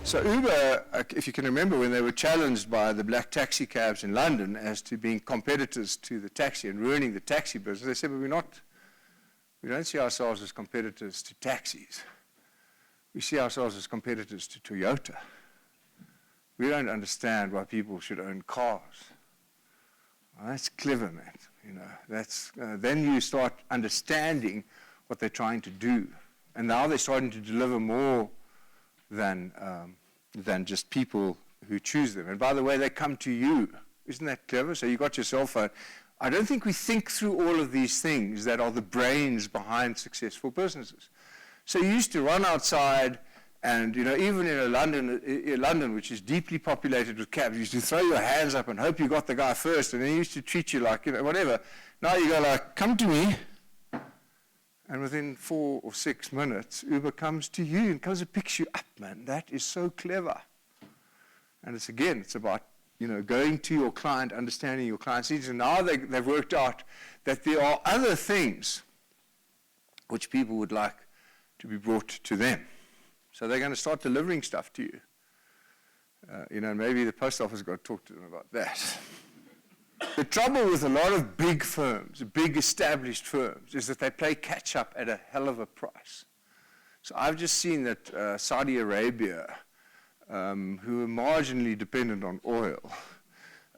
So Uber, if you can remember, when they were challenged by the black taxi cabs in London as to being competitors to the taxi and ruining the taxi business, they said, well, we don't see ourselves as competitors to taxis. We see ourselves as competitors to Toyota. We don't understand why people should own cars. Well, that's clever, man. You know, then you start understanding what they're trying to do. And now they're starting to deliver more than just people who choose them. And by the way, they come to you. Isn't that clever? So you got your cell phone. I don't think we think through all of these things that are the brains behind successful businesses. So you used to run outside, and you know, even in London, which is deeply populated with cabs, you used to throw your hands up and hope you got the guy first, and they used to treat you like, you know, whatever. Now you go like, come to me. And within 4 or 6 minutes, Uber comes to you and comes and picks you up, man. That is so clever. And it's about, you know, going to your client, understanding your client's needs. And now they've worked out that there are other things which people would like to be brought to them. So they're going to start delivering stuff to you. You know, maybe the post office got to talk to them about that. The trouble with a lot of big firms, big established firms, is that they play catch up at a hell of a price. So I've just seen that Saudi Arabia, who are marginally dependent on oil,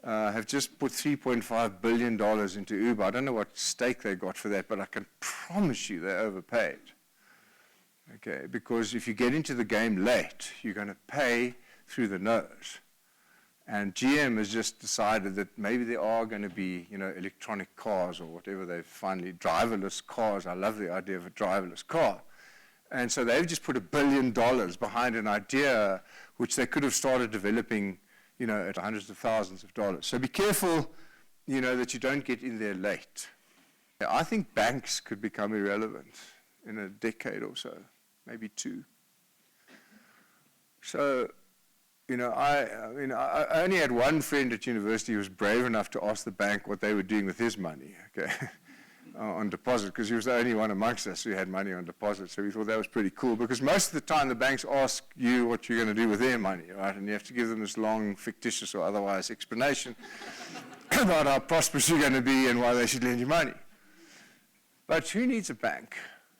have just put $3.5 billion into Uber. I don't know what stake they got for that, but I can promise you they overpaid. Okay, because if you get into the game late, you're going to pay through the nose. And GM has just decided that maybe there are going to be, you know, electronic cars or whatever they've finally, driverless cars. I love the idea of a driverless car. And so they've just put $1 billion behind an idea which they could have started developing, you know, at hundreds of thousands of dollars. So be careful, you know, that you don't get in there late. I think banks could become irrelevant in a decade or so, maybe 2. So, you know, I only had one friend at university who was brave enough to ask the bank what they were doing with his money, okay, on deposit, because he was the only one amongst us who had money on deposit. So we thought that was pretty cool, because most of the time the banks ask you what you're going to do with their money, right? And you have to give them this long, fictitious or otherwise explanation about how prosperous you're going to be and why they should lend you money. But who needs a bank,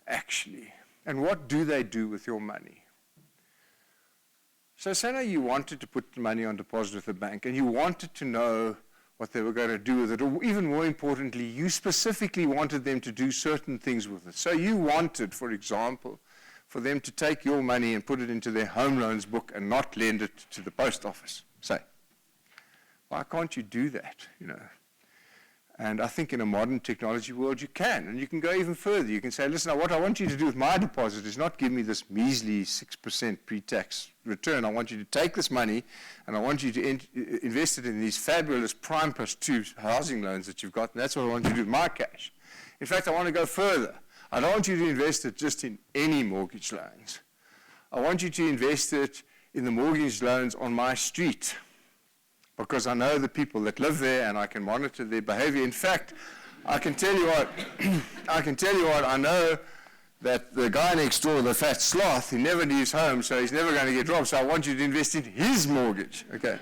actually? And what do they do with your money? So say now you wanted to put the money on deposit with the bank, and you wanted to know what they were going to do with it, or even more importantly, you specifically wanted them to do certain things with it. So you wanted, for example, for them to take your money and put it into their home loans book and not lend it to the post office, say. Why can't you do that, you know? And I think in a modern technology world you can, and you can go even further. You can say, listen, what I want you to do with my deposit is not give me this measly 6% pre-tax return. I want you to take this money, and I want you to invest it in these fabulous prime +2 housing loans that you've got, and that's what I want you to do with my cash. In fact, I want to go further. I don't want you to invest it just in any mortgage loans. I want you to invest it in the mortgage loans on my street, because I know the people that live there and I can monitor their behavior. In fact, I can tell you what, I know that the guy next door, the fat sloth, he never leaves home, so he's never going to get robbed, so I want you to invest in his mortgage, okay?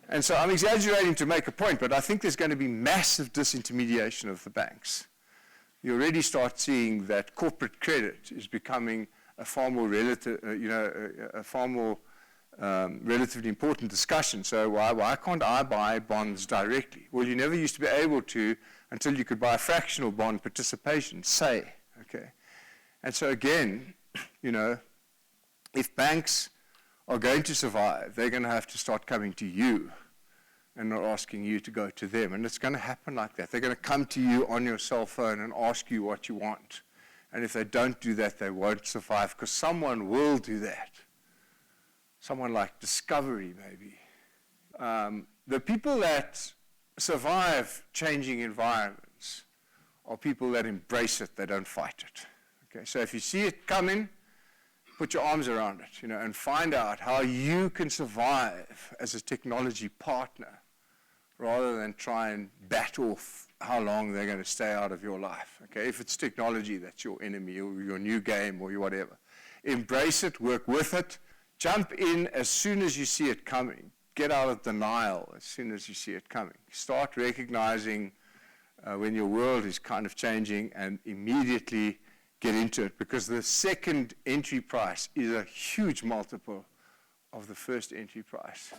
And so I'm exaggerating to make a point, but I think there's going to be massive disintermediation of the banks. You already start seeing that corporate credit is becoming a far more relatively important discussion. So why can't I buy bonds directly? Well, you never used to be able to until you could buy a fractional bond participation, say, okay? And so again, you know, if banks are going to survive, they're going to have to start coming to you and not asking you to go to them. And it's going to happen like that. They're going to come to you on your cell phone and ask you what you want. And if they don't do that, they won't survive, because someone will do that. Someone like Discovery, maybe. The people that survive changing environments are people that embrace it, they don't fight it. Okay, so if you see it coming, put your arms around it, you know, and find out how you can survive as a technology partner rather than try and bat off how long they're going to stay out of your life. Okay, if it's technology that's your enemy or your new game or your whatever. Embrace it, work with it. Jump in as soon as you see it coming. Get out of denial as soon as you see it coming. Start recognizing when your world is kind of changing and immediately get into it, because the second entry price is a huge multiple of the first entry price.